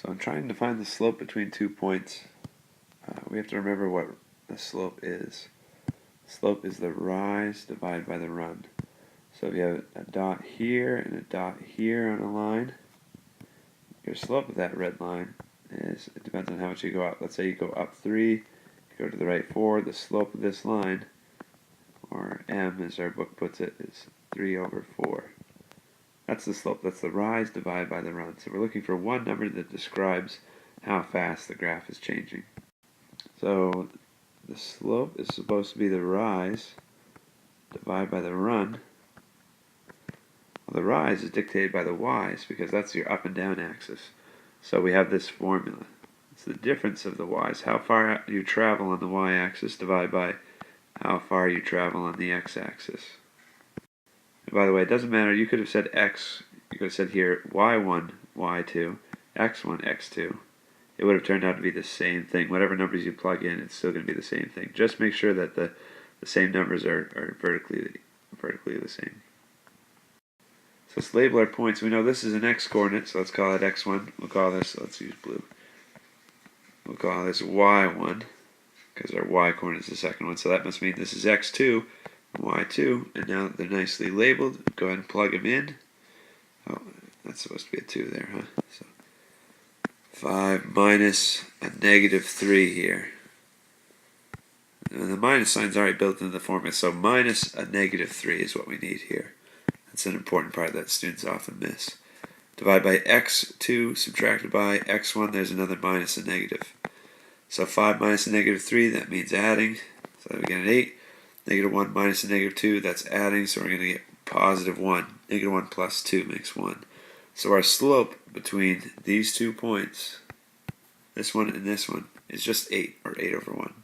So I'm trying to find the slope between 2 points. We have to remember what the slope is. Slope is the rise divided by the run. So if you have a dot here and a dot here on a line, your slope of that red line is, it depends on how much you go up. Let's say you go up 3, you go to the right 4, the slope of this line, or m as our book puts it, is 3 over 4. That's the slope. That's the rise divided by the run. So we're looking for one number that describes how fast the graph is changing. So the slope is supposed to be the rise divided by the run. Well, the rise is dictated by the y's because that's your up and down axis. So we have this formula. It's the difference of the y's. How far you travel on the y-axis divided by how far you travel on the x-axis. And by the way, it doesn't matter. You could have said x. You could have said here y1, y2, x1, x2. It would have turned out to be the same thing. Whatever numbers you plug in, it's still going to be the same thing. Just make sure that the same numbers are vertically the same. So let's label our points. We know this is an x-coordinate, so let's call it x1. We'll call this, let's use blue. We'll call this y1, because our y-coordinate is the second one. So that must mean this is x2, y2, and now that they're nicely labeled, go ahead and plug them in. Oh, that's supposed to be a 2 there, huh? So 5 minus a negative 3 here. And the minus sign's already built into the formula, so minus a negative 3 is what we need here. That's an important part that students often miss. Divide by x2 subtracted by x1, there's another minus a negative. So 5 minus a negative 3, that means adding. So we get an 8. Negative 1 minus a negative 2, that's adding, so we're going to get positive 1. Negative 1 plus 2 makes 1. So our slope between these 2 points, this one and this one, is just 8, or 8 over 1.